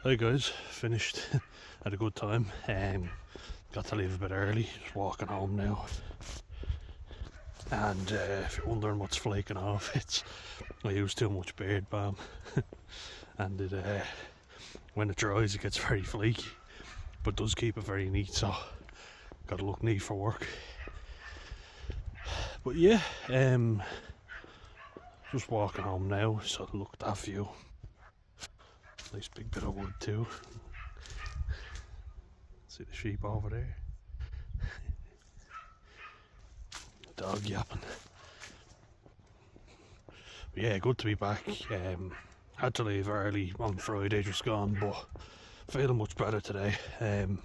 Hi guys, finished. Had a good time. Got to leave a bit early. Just walking home now. And if you're wondering what's flaking off, it's I use too much beard balm, and when it dries, it gets very flaky, but does keep it very neat. So got to look neat for work. But yeah, just walking home now. So look at that view. Nice big bit of wood too. See the sheep over there. Dog yapping. But yeah, good to be back. Had to leave early on Friday, just gone, but feeling much better today. And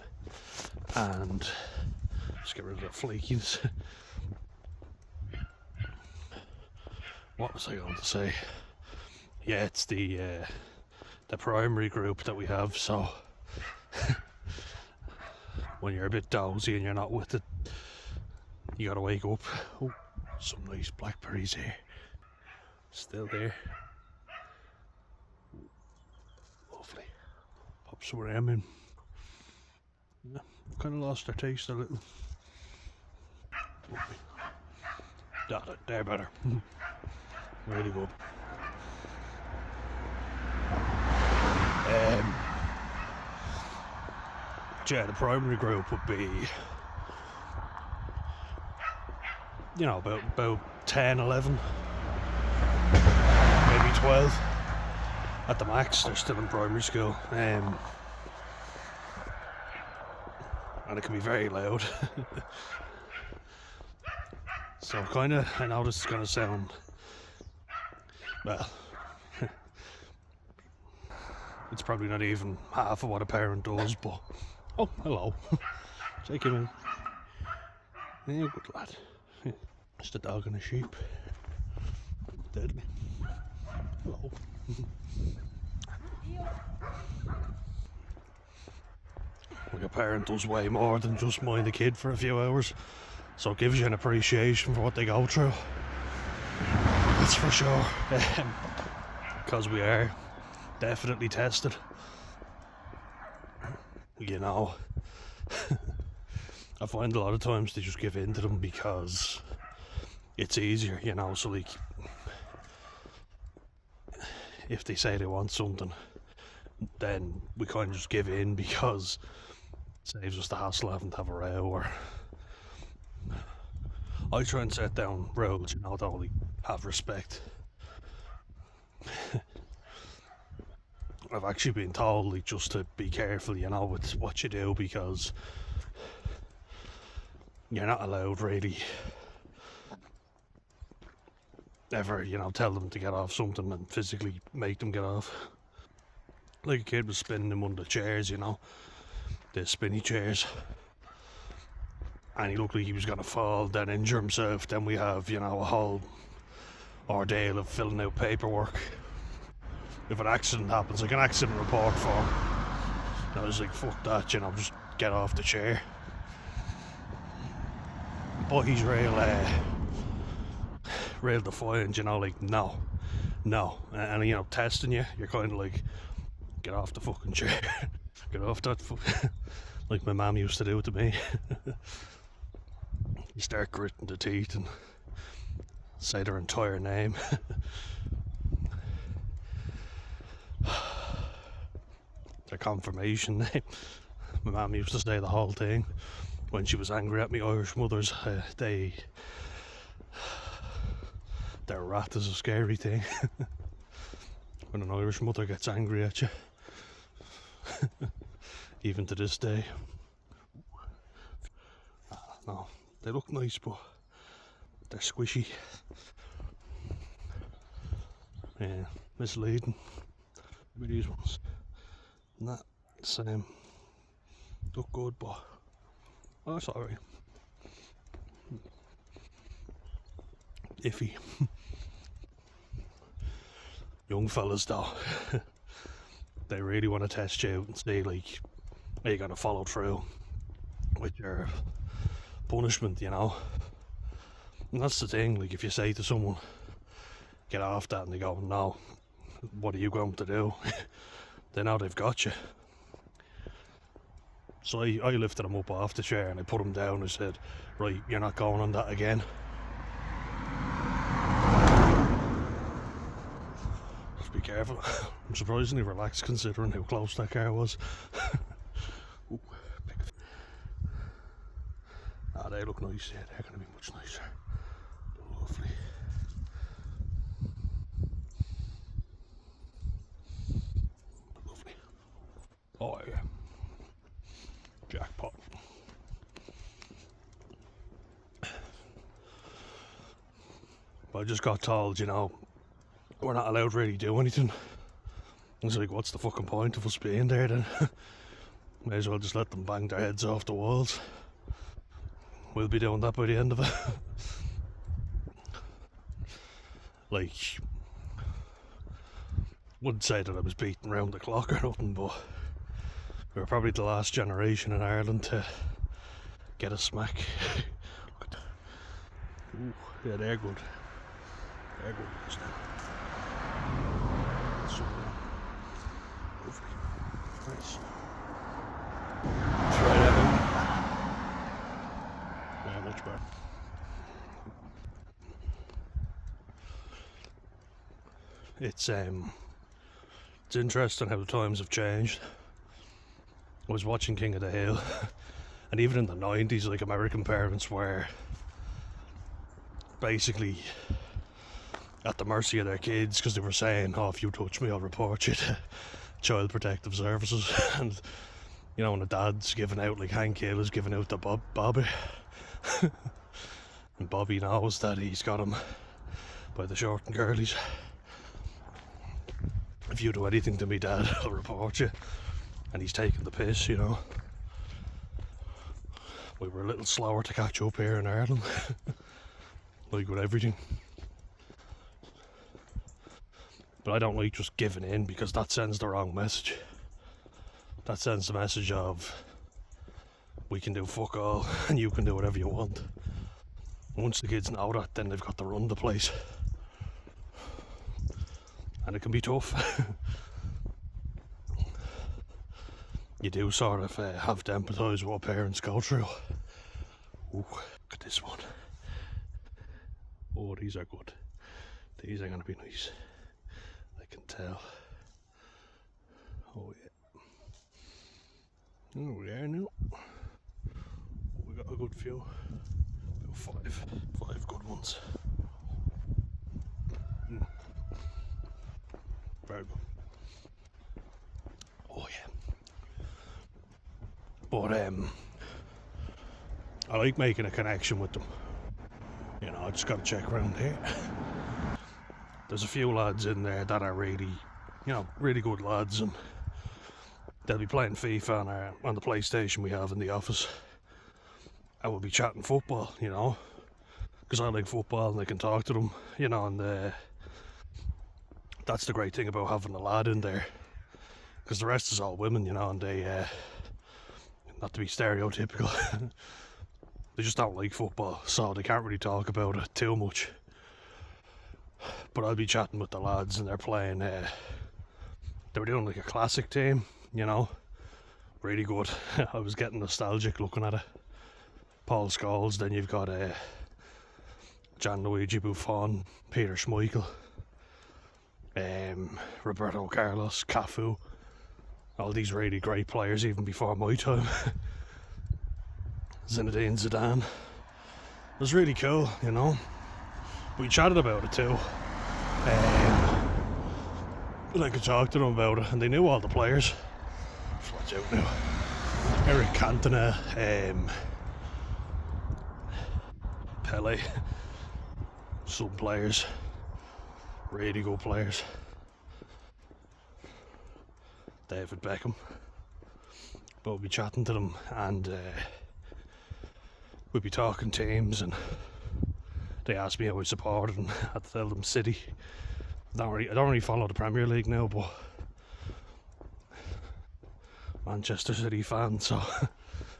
just get rid of the flakiness. What was I going to say? Yeah, it's the primary group that we have. So when you're a bit dozy and you're not with it, you gotta wake up. Oh, some nice blackberries here. Still there. Lovely. Pop some of them in. Yeah, kind of lost their taste a little. Lovely. They're better. Really good. Yeah, the primary group would be, you know, about 10, 11, maybe 12 at the max. They're still in primary school, and it can be very loud. So I know this is going to sound, well, it's probably not even half of what a parent does, but oh, hello. Take him in. Yeah, good lad. Just a dog and a sheep. Deadly. Hello. Like a parent does way more than just mind a kid for a few hours, so it gives you an appreciation for what they go through. That's for sure. Because we are definitely tested. You know, I find a lot of times they just give in to them because it's easier, you know. So like, if they say they want something, then we kind of just give in because it saves us the hassle of having to have a row. Or I try and set down rules, you know, that only have respect. I've actually been told like just to be careful, you know, with what you do, because you're not allowed really ever, you know, tell them to get off something and physically make them get off. Like a kid was spinning them under the chairs, you know, the spinny chairs, and he looked like he was gonna fall, then injure himself. Then we have, you know, a whole ordeal of filling out paperwork. If an accident happens, like an accident report form, I was like, fuck that, you know, just get off the chair. But he's real defiant, you know, like no, and you know, testing you, you're kind of like, get off the fucking chair, get off that, like my mum used to do to me. You start gritting the teeth and say their entire name. Their confirmation name. My mum used to say the whole thing when she was angry at me. Irish mothers, their rat is a scary thing. When an Irish mother gets angry at you, even to this day. No, they look nice, but they're squishy. Yeah, misleading. Maybe these ones. Not the same. Look good, but oh, that's alright. Iffy. Young fellas though, they really want to test you out and see like, are you gonna follow through with your punishment, you know? And that's the thing, like if you say to someone, get off that, and they go, no, what are you going to do? they know they've got you. So I lifted him up off the chair and I put him down and said, right, you're not going on that again. Just be careful. I'm surprisingly relaxed considering how close that car was. Ooh, they look nice, yeah, they're going to be much nicer. Lovely. Lovely. Oh yeah. Jackpot. But I just got told, you know, we're not allowed to really do anything. I was like, what's the fucking point of us being there then? May as well just let them bang their heads off the walls. We'll be doing that by the end of it. Like, wouldn't say that I was beating round the clock or nothing, but we were probably the last generation in Ireland to get a smack. Look at that. Ooh, yeah, they're good. They're good ones now. So, lovely. Nice. Try that out. Yeah, much better. It's interesting how the times have changed. I was watching King of the Hill, and even in the 90s, like, American parents were basically at the mercy of their kids because they were saying, oh, if you touch me, I'll report you to Child Protective Services. And, you know, when a dad's giving out, like Hank Hill is giving out to Bobby, and Bobby knows that he's got him by the short and curlies. If you do anything to me, Dad, I'll report you. And he's taking the piss, you know. We were a little slower to catch up here in Ireland. Like with everything. But I don't like just giving in because that sends the wrong message. That sends the message of we can do fuck all and you can do whatever you want. Once the kids know that, then they've got to run the place. And it can be tough. You do sort of have to empathise with what parents go through. Ooh, look at this one. Oh, these are good. These are going to be nice. I can tell. Oh yeah. Oh yeah, no. We got a good few. About five good ones. Very good. Oh yeah. But I like making a connection with them. You know, I just got to check around here. There's a few lads in there that are really, you know, really good lads, and they'll be playing FIFA on the PlayStation we have in the office. And we'll be chatting football, you know, because I like football and I can talk to them, you know, and that's the great thing about having a lad in there, because the rest is all women, you know, and they, not to be stereotypical, they just don't like football, so they can't really talk about it too much. But I'll be chatting with the lads and they're playing, they were doing like a classic team, you know, really good. I was getting nostalgic looking at it. Paul Scholes, then you've got Gianluigi Buffon, Peter Schmeichel, Roberto Carlos, Cafu, all these really great players even before my time. Zinedine Zidane. It was really cool, you know. We chatted about it too. And I could talk to them about it, and they knew all the players. Watch out now. Eric Cantona, Pele, some players, really good players. David Beckham. But we'll be chatting to them, and we'll be talking teams, and they asked me how I supported, and I had to tell them City. I don't really follow the Premier League now, but Manchester City fan, so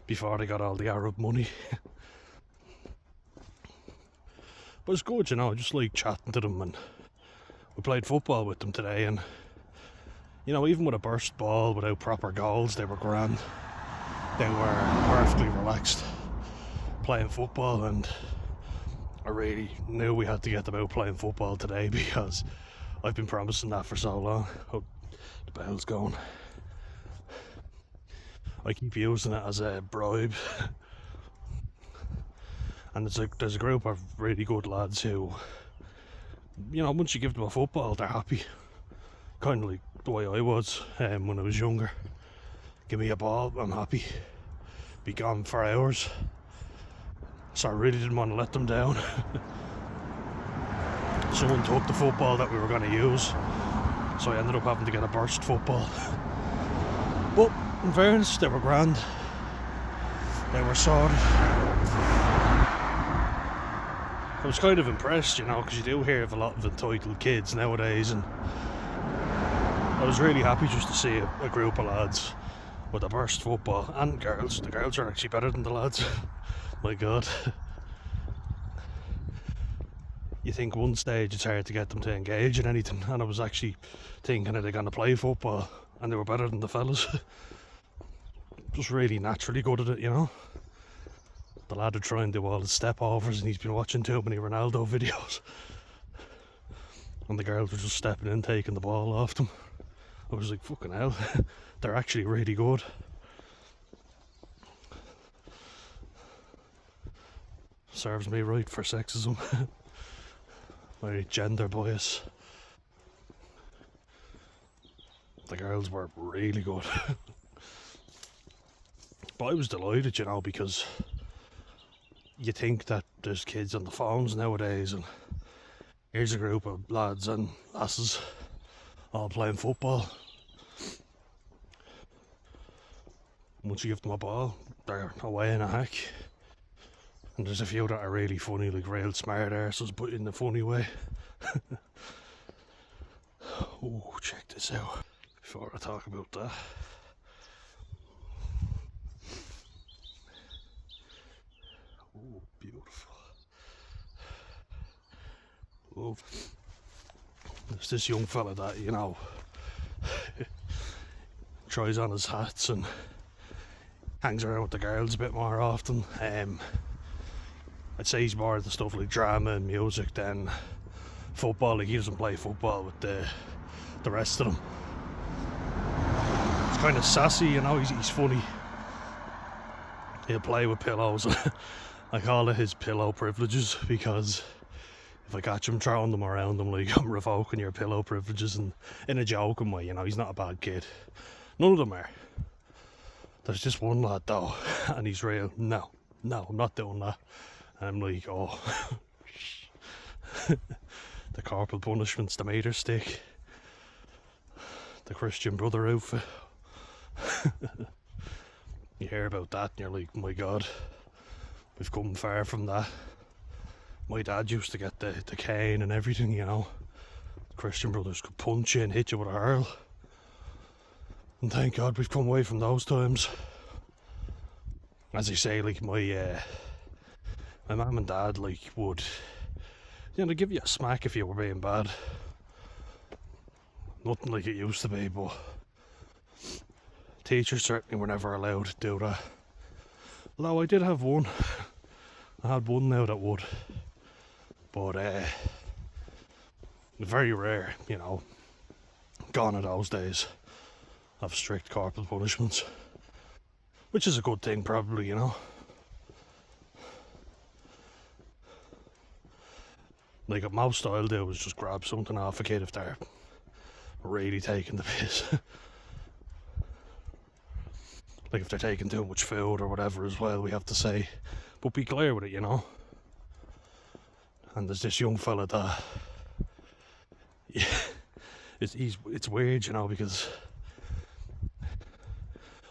before they got all the Arab money. But it's good, you know, I just like chatting to them, and we played football with them today, and you know, even with a burst ball without proper goals, they were grand. They were perfectly relaxed playing football, and I really knew we had to get them out playing football today because I've been promising that for so long. Oh, the bell's going. I keep using it as a bribe. And there's a group of really good lads who, you know, once you give them a football, they're happy. Kind of like the way I was when I was younger. Give me a ball, I'm happy. Be gone for hours. So I really didn't want to let them down. Someone took the football that we were going to use, so I ended up having to get a burst football. But in fairness, they were grand. They were sorted. I was kind of impressed, you know, because you do hear of a lot of entitled kids nowadays, and I was really happy just to see a group of lads with a burst football, and girls. The girls are actually better than the lads. My God. You think one stage it's hard to get them to engage in anything, and I was actually thinking, are they going to play football? And they were better than the fellas. Just really naturally good at it, you know. The lad would try and do all the step overs, and he's been watching too many Ronaldo videos. And the girls were just stepping in, taking the ball off them. I was like, fucking hell, they're actually really good. Serves me right for sexism. My gender bias. The girls were really good. But I was delighted, you know, because you think that there's kids on the phones nowadays, and here's a group of lads and lasses all playing football. Once you give them a ball, they're away in a hack. And there's a few that are really funny, like real smart arses, but in a funny way. Oh, check this out before I talk about that. Oh, beautiful. Love. There's this young fella that, you know, tries on his hats and hangs around with the girls a bit more often. I'd say he's more into stuff like drama and music than football. Like, he doesn't play football with the rest of them. He's kind of sassy, you know, he's funny. He'll play with pillows. I call it his pillow privileges, because if I catch him throwing them around, I'm like, I'm revoking your pillow privileges, and in a joking way, you know, he's not a bad kid. None of them are. There's just one lad though, and he's real, no, I'm not doing that. And I'm like, oh. The corporal punishments, the meter stick, the Christian brother outfit. You hear about that and you're like, my God, we've come far from that. My dad used to get the cane and everything, you know. Christian brothers could punch you and hit you with a hurl. And thank God we've come away from those times. As I say, like, my mum and dad, like, would, you know, give you a smack if you were being bad. Nothing like it used to be, but teachers certainly were never allowed to do that. Although I did have one. I had one now that would. But very rare, you know. Gone are those days of strict corporal punishments. Which is a good thing, probably, you know. Like, what most I'll do is just grab something off a kid if they're really taking the piss. Like, if they're taking too much food or whatever as well, we have to say. But be clear with it, you know. And there's this young fella that, yeah, it's weird, you know, because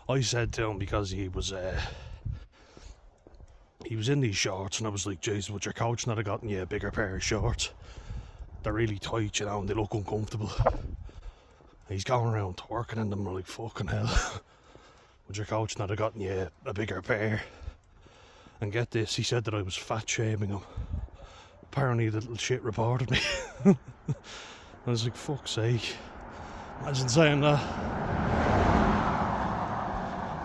I said to him, because he was in these shorts, and I was like, Jesus, would your coach not have gotten you a bigger pair of shorts? They're really tight, you know, and they look uncomfortable. And he's going around twerking in them, I'm like, fucking hell. Would your coach not have gotten you a bigger pair? And get this, he said that I was fat shaming him. Apparently the little shit reported me. I was like, fuck's sake. Imagine saying that.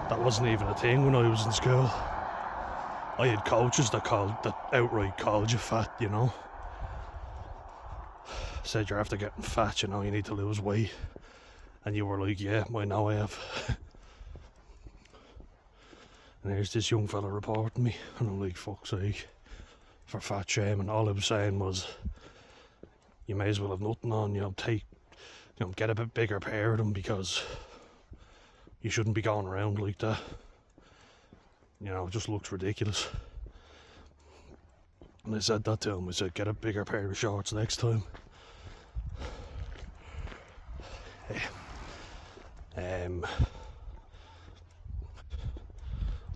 That wasn't even a thing when I was in school. I had coaches that outright called you fat, you know. Said you're after getting fat, you know, you need to lose weight. And you were like, yeah, I know I have. And there's this young fella reporting me, and I'm like, fuck's sake, for fat shaming. All I was saying was, you may as well have nothing on, get a bit bigger pair of them, because you shouldn't be going around like that. You know, it just looks ridiculous. And I said that to him, I said, get a bigger pair of shorts next time.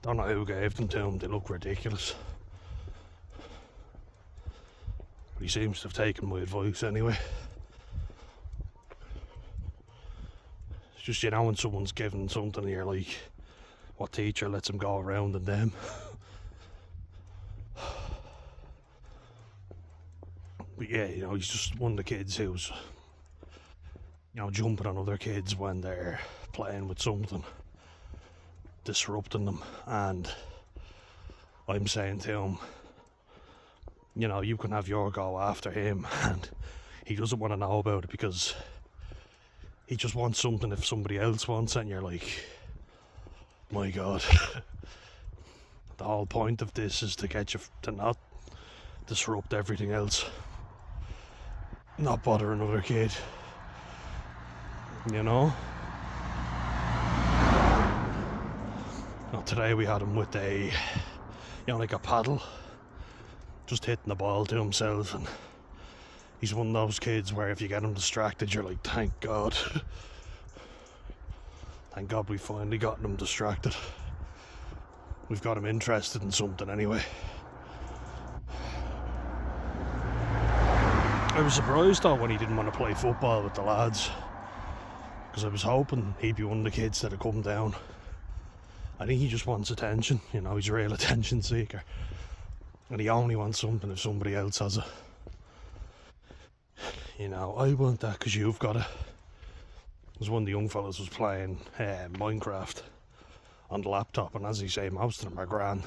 Don't know who gave them to him, they look ridiculous. But he seems to have taken my advice anyway. It's just, you know, when someone's given something and you're like, what teacher lets him go around and them? But yeah, you know, he's just one of the kids who's, you know, jumping on other kids when they're playing with something, disrupting them. And I'm saying to him, you know, you can have your go after him, and he doesn't want to know about it because he just wants something if somebody else wants it, and you're like, my God. The whole point of this is to get you to not disrupt everything else, not bother another kid, you know. Now, today we had him with a, like a paddle, just hitting the ball to himself, and he's one of those kids where if you get him distracted, you're like, thank God. Thank God we finally gotten him distracted. We've got him interested in something anyway. I was surprised though when he didn't want to play football with the lads, because I was hoping he'd be one of the kids that had come down. I think he just wants attention, you know, he's a real attention seeker. And he only wants something if somebody else has it. You know, I want that because you've got it. Because one of the young fellas was playing Minecraft on the laptop, and as he say, most of them are grand.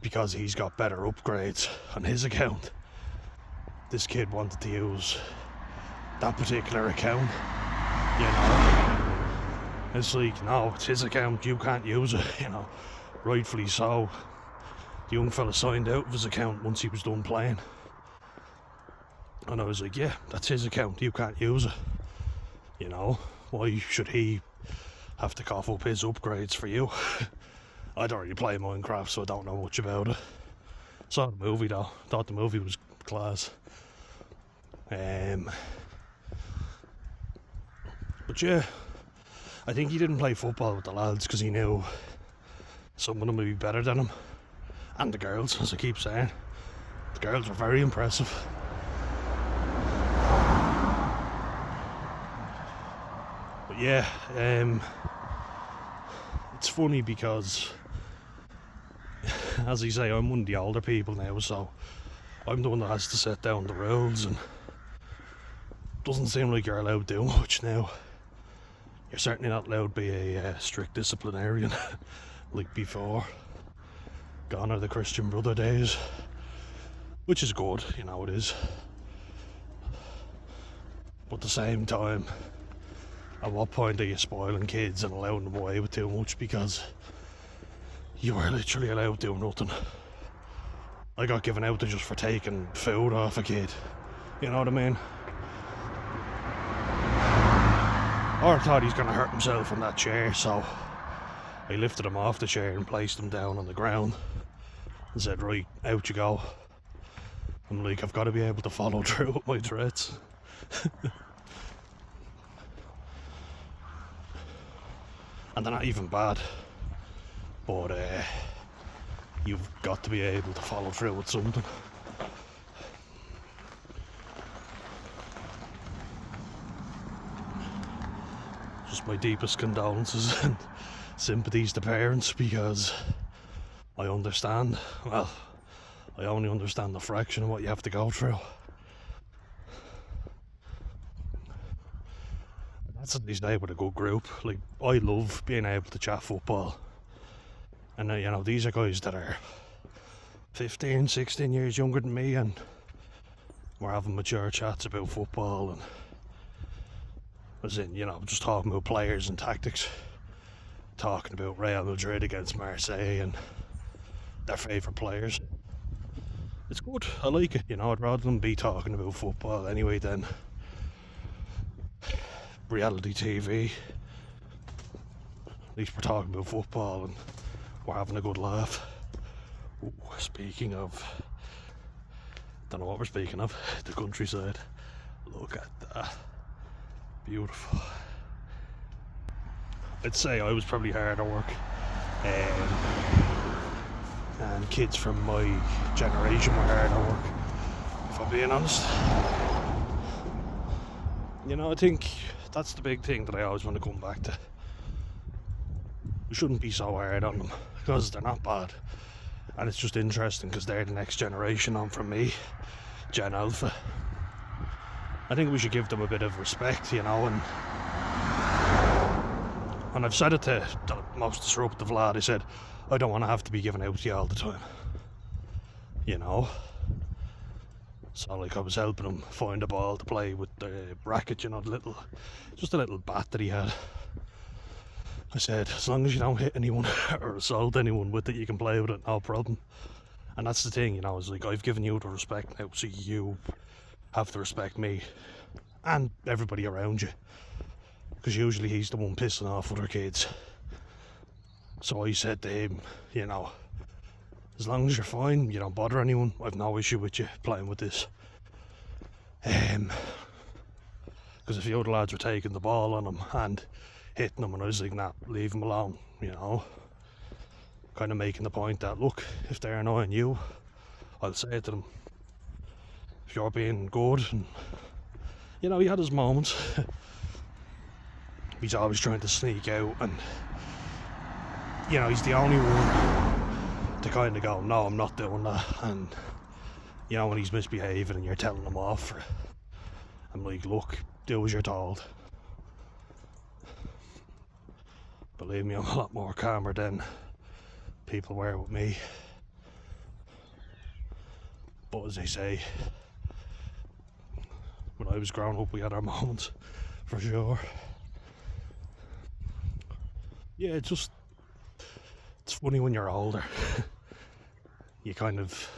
Because he's got better upgrades on his account. This kid wanted to use that particular account, you know. It's like, no, it's his account, you can't use it, you know. Rightfully so. The young fella signed out of his account once he was done playing. And I was like, yeah, that's his account, you can't use it. You know, why should he have to cough up his upgrades for you? I don't really play Minecraft, so I don't know much about it. Saw the movie though, thought the movie was class. But yeah, I think he didn't play football with the lads because he knew some of them would be better than him. And the girls, as I keep saying. The girls were very impressive. But yeah, it's funny because, as I say, I'm one of the older people now, so I'm the one that has to set down the rules, and it doesn't seem like you're allowed to do much now. You're certainly not allowed to be a strict disciplinarian like before. Gone are the Christian Brother days, which is good, you know it is. But at the same time, at what point are you spoiling kids and allowing them away with too much, because you are literally allowed to do nothing. I got given out to just for taking food off a kid, you know what I mean? Or I thought he's going to hurt himself in that chair, so I lifted him off the chair and placed him down on the ground and said, right, out you go. I'm like, I've got to be able to follow through with my threats. And they're not even bad, but you've got to be able to follow through with something. Just my deepest condolences and sympathies to parents, because I understand, well, I only understand the fraction of what you have to go through. That's at least with a good group. Like, I love being able to chat football. And you know, these are guys that are 15, 16 years younger than me, and we're having mature chats about football, and as in, you know, just talking about players and tactics, talking about Real Madrid against Marseille and their favourite players. It's good, I like it, you know. I'd rather than be talking about football anyway than reality TV. At least we're talking about football and we're having a good laugh. Ooh, speaking of, don't know what we're speaking of, the countryside. Look at that, beautiful. I'd say I was probably harder work, and kids from my generation were harder work, if I'm being honest. You know, I think that's the big thing that I always want to come back to. We shouldn't be so hard on them, because they're not bad. And it's just interesting because they're the next generation on from me, Gen Alpha. I think we should give them a bit of respect, you know, and I've said it to the most disruptive lad. I said, I don't want to have to be given out to you all the time, you know. So like, I was helping him find a ball to play with the racket, you know, just a little bat that he had. I said, as long as you don't hit anyone or assault anyone with it, you can play with it, no problem. And that's the thing, you know, it's like, I've given you the respect now, so you have to respect me and everybody around you, because usually he's the one pissing off other kids. So I said to him, you know, as long as you're fine, you don't bother anyone, I've no issue with you playing with this. Because a few other lads were taking the ball on him and hitting him, and I was like, nah, leave him alone, you know. Kind of making the point that, look, if they're annoying you, I'll say it to them. If you're being good, and you know, he had his moments. He's always trying to sneak out, and you know, he's the only one to kind of go, no, I'm not doing that. And you know, when he's misbehaving and you're telling him off for it, I'm like, look, do as you're told. Believe me, I'm a lot more calmer than people were with me. But as they say, when I was growing up, we had our moments, for sure. Yeah, it's funny when you're older. You kind of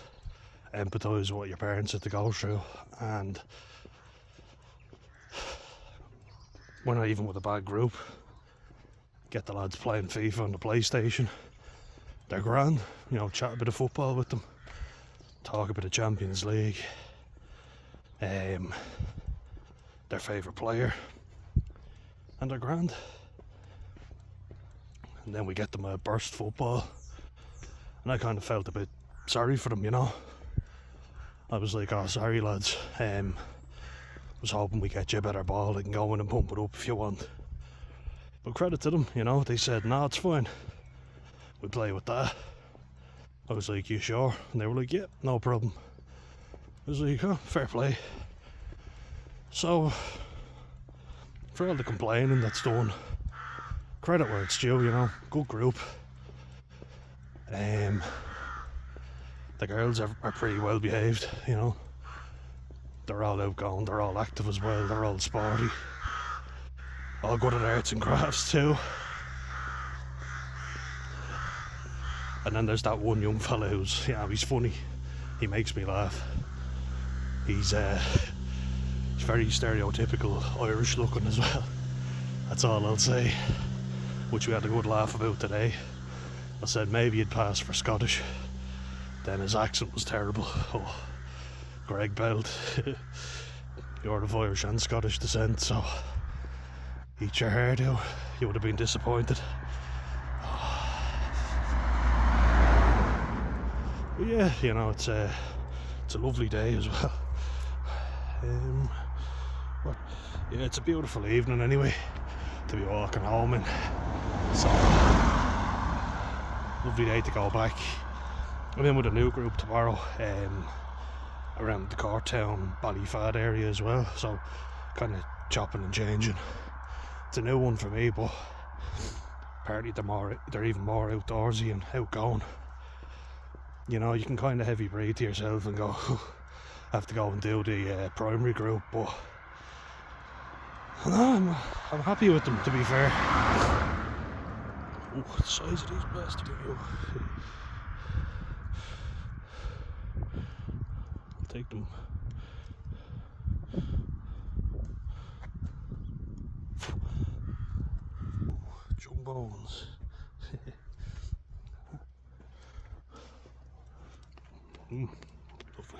empathise with what your parents had to go through, and when I even with a bad group, get the lads playing FIFA on the PlayStation, they're grand, you know, chat a bit of football with them, talk a bit of Champions League, their favourite player, and they're grand. And then we get them a burst football, and I kind of felt a bit sorry for them, you know. I was like, oh, sorry lads, was hoping we get you a better ball, they can go in and pump it up if you want. But credit to them, you know, they said, no, it's fine, we'll play with that. I was like, you sure? And they were like, yeah, no problem. I was like, oh, fair play. So, for all the complaining that's done, credit where it's due, you know, good group. The girls are pretty well behaved, you know. They're all outgoing, they're all active as well, they're all sporty. All good at arts and crafts too. And then there's that one young fella who's, you know, he's funny. He makes me laugh. He's very stereotypical Irish looking as well. That's all I'll say. Which we had a good laugh about today. I said maybe he'd pass for Scottish. Then his accent was terrible. Oh, Greg Belt. You're of Irish and Scottish descent, so eat your heart out. You would have been disappointed. But yeah, you know, it's a lovely day as well. Yeah, it's a beautiful evening anyway to be walking home in. So lovely day to go back. I'm in with a new group tomorrow, around the Courtown, Ballyfad area as well. So kind of chopping and changing. it's a new one for me, but apparently they're even more outdoorsy and outgoing. You know, you can kind of heavy breathe to yourself and go, have to go and do the primary group, but no, I'm happy with them, to be fair. Ooh, the size of these bastards. I'll take them. Jumbo ones. Lovely.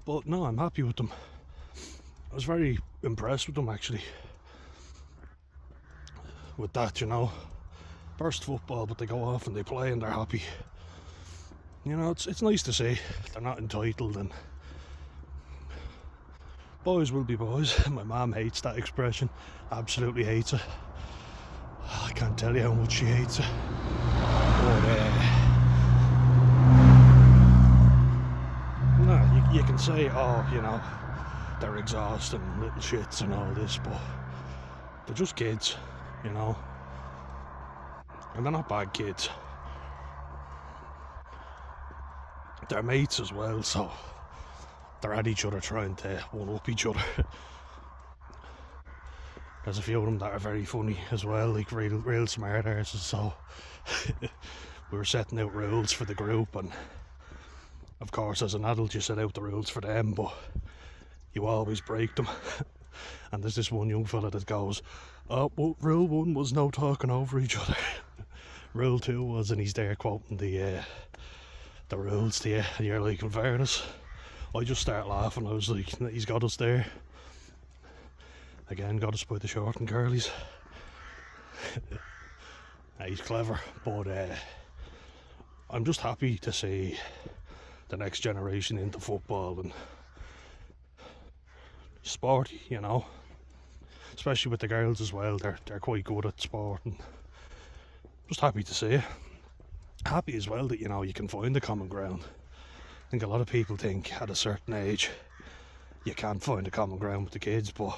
But no, I'm happy with them. I was very impressed with them, actually. With that, you know, burst football, but they go off and they play and they're happy. You know, it's nice to see they're not entitled, and boys will be boys. My mum hates that expression, absolutely hates it. I can't tell you how much she hates it. But no, you can say, oh, you know, they're exhausting little shits and all this, but they're just kids, you know, and they're not bad kids. They're mates as well, so they're at each other trying to one-up each other. There's a few of them that are very funny as well, like real smart arses, so we were setting out rules for the group, and of course as an adult you set out the rules for them, but you always break them. And there's this one young fella that goes, oh, well, rule 1 was no talking over each other. Rule 2 was, and he's there quoting the rules to you, and you're like, in fairness, I just start laughing. I was like, he's got us there. Again, got us by the short and curlies. He's clever, but I'm just happy to see the next generation into football and sport, you know, especially with the girls as well. They're quite good at sport, and just happy to see it. Happy as well that, you know, you can find the common ground. I think a lot of people think at a certain age you can't find a common ground with the kids, but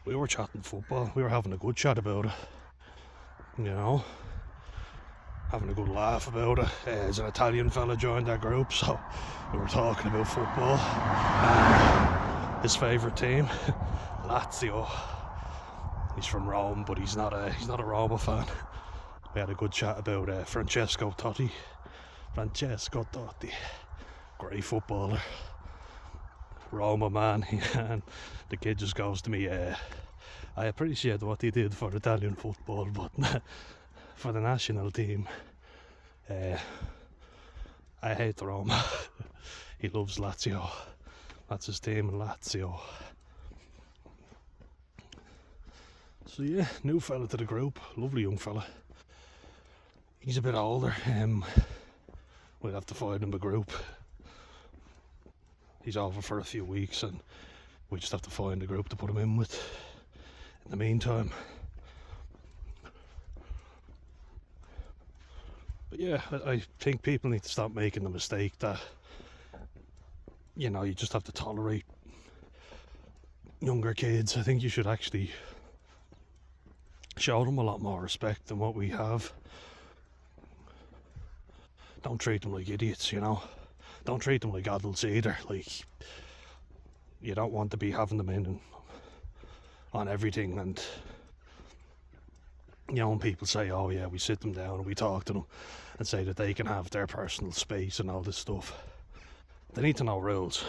we were chatting football, we were having a good chat about it, you know, having a good laugh about it. There's an Italian fella joined our group, so we were talking about football. His favourite team, Lazio. He's from Rome, but he's not a Roma fan. We had a good chat about Francesco Totti. Great footballer, Roma man. And the kid just goes to me, I appreciate what he did for Italian football, but for the national team, I hate Roma. He loves Lazio. That's his team in Lazio. So yeah, new fella to the group, lovely young fella. He's a bit older, we'll have to find him a group. He's over for a few weeks and we just have to find a group to put him in with in the meantime. But yeah, I think people need to stop making the mistake that, you know, you just have to tolerate younger kids. I think you should actually show them a lot more respect than what we have. Don't treat them like idiots, you know. Don't treat them like adults either. Like, you don't want to be having them in on everything. And, you know, when people say, oh yeah, we sit them down and we talk to them and say that they can have their personal space and all this stuff, they need to know rules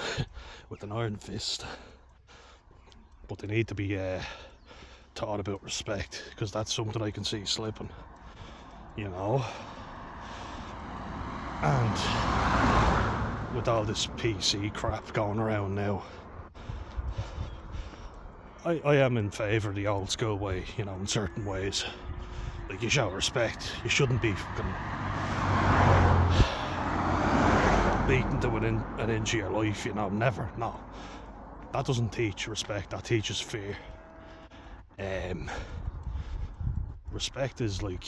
with an iron fist. But they need to be taught about respect, because that's something I can see slipping, you know. And with all this PC crap going around now, I am in favour of the old school way, you know, in certain ways. Like, you show respect. You shouldn't be fucking beaten to an inch of your life, you know, never, no. That doesn't teach respect, that teaches fear. Respect is like,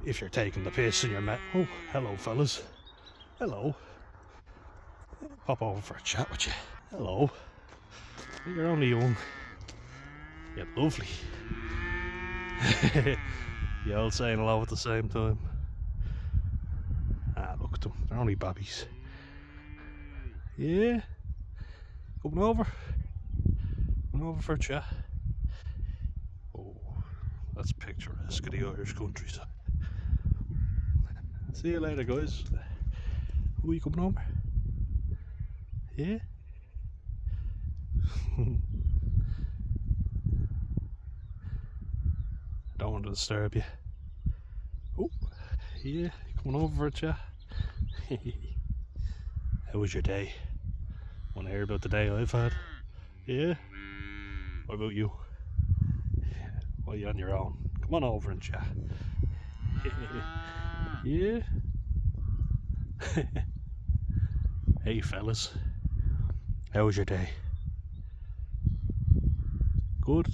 if you're taking the piss and you're oh, hello fellas, hello, pop over for a chat with you, hello, You're only young. You're lovely. You all saying hello at the same time. Ah, look at them. They're only babbies. Yeah. Coming over. Coming over for a chat. Oh, that's picturesque of the Irish countryside. See you later, guys. Who are you coming over? Yeah? Don't want to disturb you. Oh, yeah, coming over for a chat. How was your day? Want to hear about the day I've had? Yeah? What about you? Well, you're on your own. Come on over and chat. Yeah? Hey, fellas. How was your day? Good?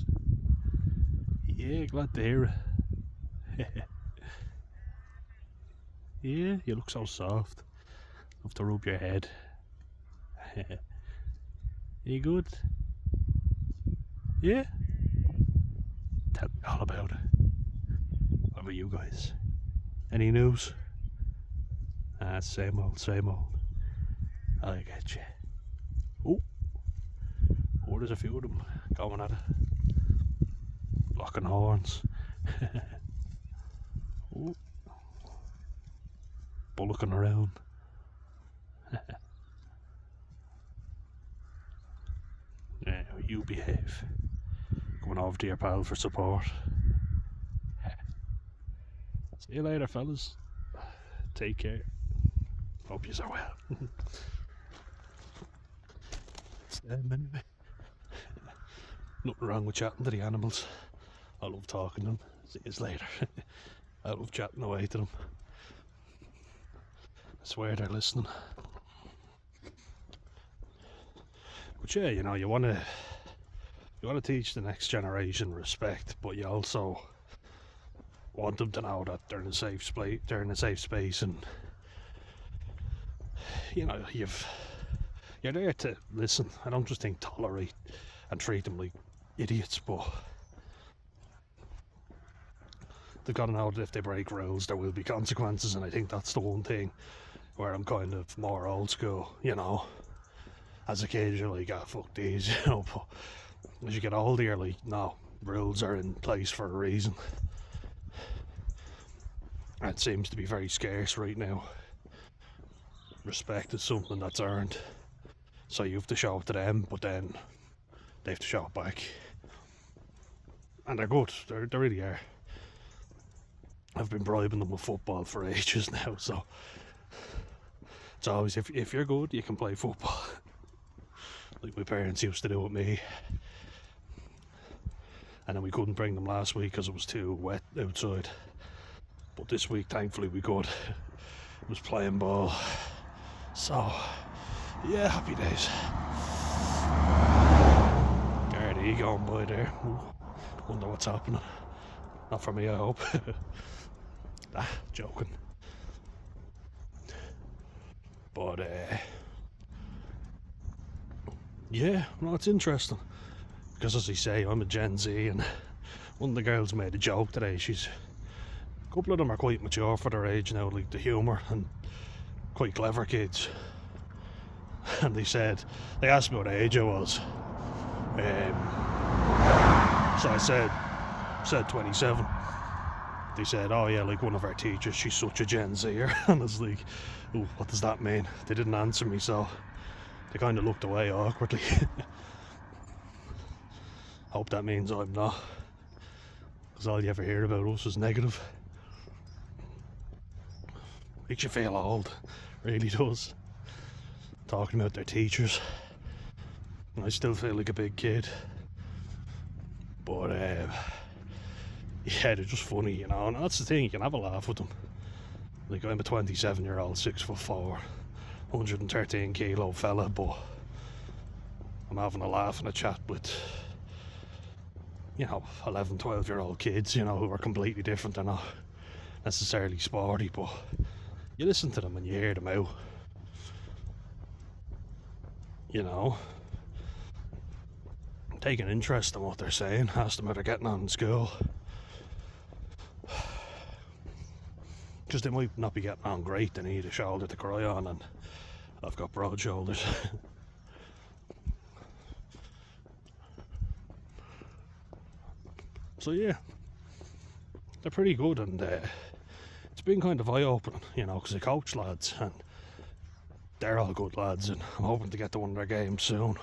Yeah, glad to hear it. Yeah, you look so soft. Love to rub your head. You good? Yeah? Tell me all about it. What about you guys? Any news? Ah, same old, same old. I get you. Oh, there's a few of them going at it. Locking horns. Oh, bullocking around. Yeah, you behave. Going over to your pal for support. See you later, fellas. Take care. Hope yous are well. It's them anyway. Nothing wrong with chatting to the animals. I love talking to them. See yous later. I love chatting away to them. I swear they're listening. But yeah, you want to teach the next generation respect, but you also want them to know that they're in a safe space. They're in a safe space, and you're there to listen. I don't just think tolerate and treat them like idiots, but they've got to know that if they break rules, there will be consequences. And I think that's the one thing where I'm kind of more old school. As a kid, you're like, fuck these, but as you get older, you're like, no, rules are in place for a reason. It seems to be very scarce right now. Respect is something that's earned, so you have to show it to them, but then they have to show it back. And they're good, they really are. I've been bribing them with football for ages now, so it's always, if you're good, you can play football. Like my parents used to do with me. And then we couldn't bring them last week because it was too wet outside. But this week, thankfully, we could. It was playing ball. So, yeah, happy days. Gardaí going by there. Ooh, wonder what's happening. Not for me, I hope. Joking. But, yeah, no, it's interesting. Because as I say, I'm a Gen Z, and one of the girls made a joke today. A couple of them are quite mature for their age now, like the humour, and quite clever kids. And they asked me what age I was. So I said 27. They said, oh yeah, like one of our teachers, she's such a Gen Zer. And I was like, oh, what does that mean? They didn't answer me, so they kind of looked away awkwardly. Hope that means I'm not, because all you ever hear about us is negative. Makes you feel old, really does. Talking about their teachers. I still feel like a big kid. But yeah, they're just funny, and that's the thing, you can have a laugh with them. Like, I'm a 27-year-old, 6'4", 113 kilo fella, but I'm having a laugh and a chat with 11, 12-year-old kids, who are completely different. They're not necessarily sporty, but you listen to them and you hear them out. take an interest in what they're saying, ask them how they're getting on in school. Because they might not be getting on great, they need a shoulder to cry on, and I've got broad shoulders. So yeah, they're pretty good, and it's been kind of eye-opening, you know, because I coach lads, and they're all good lads, and I'm hoping to get to one of their games soon.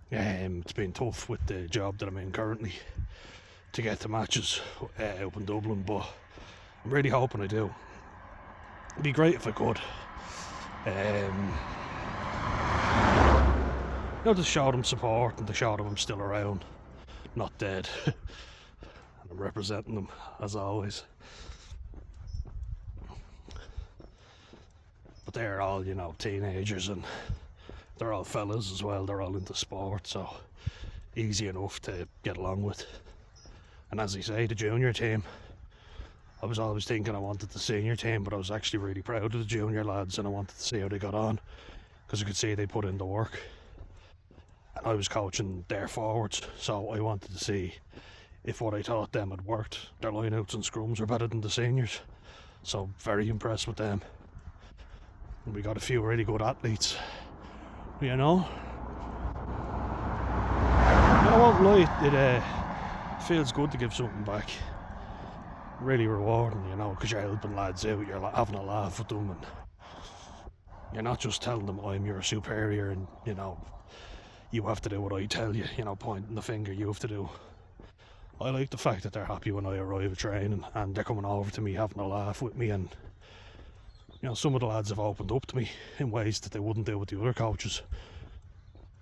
It's been tough with the job that I'm in currently to get to matches up in Dublin, but I'm really hoping I do. It'd be great if I could. You know, to show them support and to show them I'm still around, not dead. And I'm representing them as always. But they're all, you know, teenagers, and they're all fellas as well. They're all into sport, so easy enough to get along with. And as I say, the junior team, I was always thinking I wanted the senior team, but I was actually really proud of the junior lads, and I wanted to see how they got on, because I could see they put in the work. And I was coaching their forwards, so I wanted to see if what I taught them had worked. Their lineouts and scrums were better than the seniors, so very impressed with them. And we got a few really good athletes, you know. And I won't lie, it feels good to give something back. Really rewarding, you know, because you're helping lads out, you're having a laugh with them, and you're not just telling them I'm your superior and, you know, you have to do what I tell you, you know, pointing the finger, you have to do. I like the fact that they're happy when I arrive at training, and they're coming over to me, having a laugh with me, and, you know, some of the lads have opened up to me in ways that they wouldn't do with the other coaches.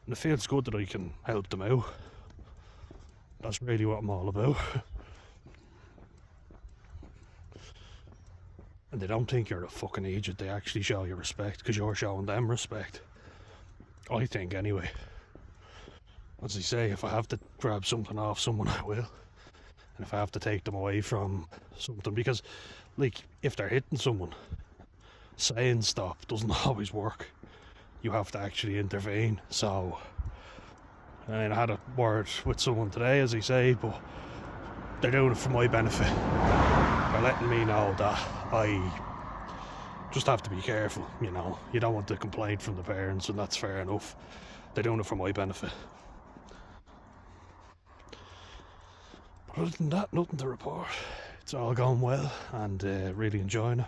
And it feels good that I can help them out. That's really what I'm all about. And they don't think you're a fucking idiot, they actually show you respect, because you're showing them respect. I think, anyway. As I say, if I have to grab something off someone, I will. And if I have to take them away from something, because, like, if they're hitting someone, saying stop doesn't always work. You have to actually intervene. So, I mean, I had a word with someone today, as I say, but they're doing it for my benefit. They're letting me know that I just have to be careful, you know. You don't want the complaint from the parents, and that's fair enough. They're doing it for my benefit. But other than that, nothing to report. It's all going well, and really enjoying it.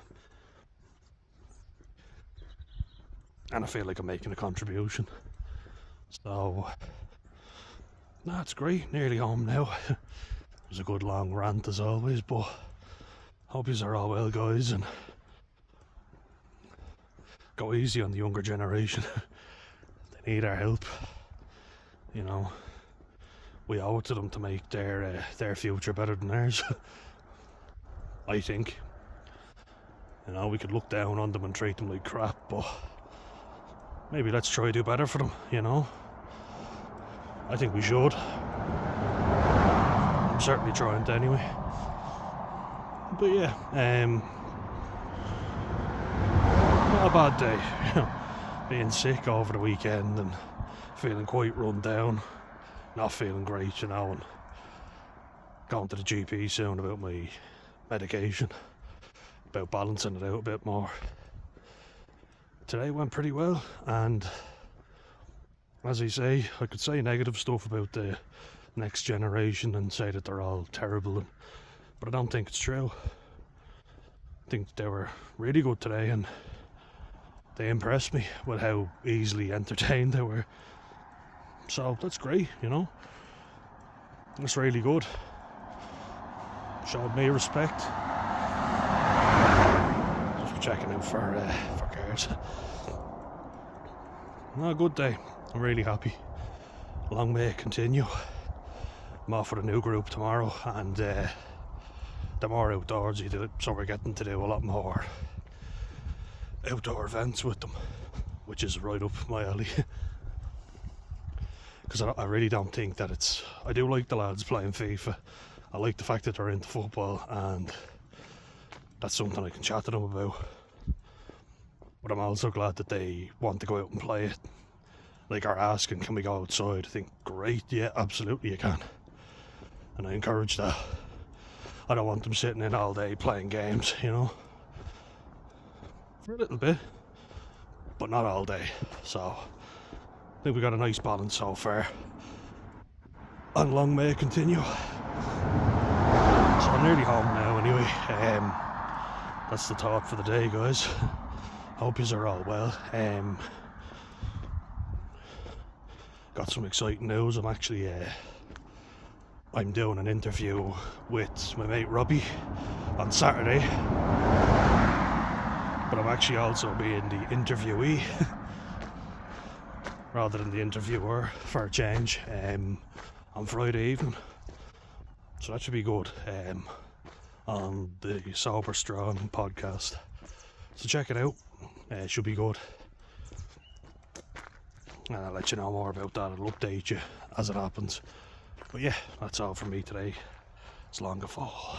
And I feel like I'm making a contribution. So, no, it's great. Nearly home now. It was a good long rant as always, but hope yous are all well, guys, and go easy on the younger generation. They need our help. You know, we owe it to them to make their future better than ours. I think. You know, we could look down on them and treat them like crap, but maybe let's try to do better for them, you know. I think we should. I'm certainly trying to anyway. But yeah, not a bad day, you know. Being sick over the weekend and feeling quite run down, not feeling great, you know, and going to the GP soon about my medication, about balancing it out a bit more. Today went pretty well, and as I say, I could say negative stuff about the next generation and say that they're all terrible, but I don't think it's true. I think they were really good today, and they impressed me with how easily entertained they were. So that's great, you know. That's really good. Showed me respect. Just checking out for cars. No, good day. I'm really happy. Long may it continue. I'm off with a new group tomorrow, and they're more outdoorsy, so we're getting to do a lot more outdoor events with them, which is right up my alley. Because I really don't think that it's... I do like the lads playing FIFA. I like the fact that they're into football, and that's something I can chat to them about. But I'm also glad that they want to go out and play it. like are asking, can we go outside? I think, great, yeah, absolutely you can. And I encourage that. I don't want them sitting in all day playing games, you know. For a little bit, but not all day. So I think we got a nice balance so far. And long may it continue. So I'm nearly home now anyway. That's the thought for the day, guys. Hope yous are all well. Got some exciting news. I'm doing an interview with my mate Robbie on Saturday, but I'm actually also being the interviewee rather than the interviewer for a change on Friday evening. So that should be good on the Sober Strong podcast. So check it out. It should be good. And I'll let you know more about that. I'll update you as it happens. But yeah, that's all from me today. It's long a fall.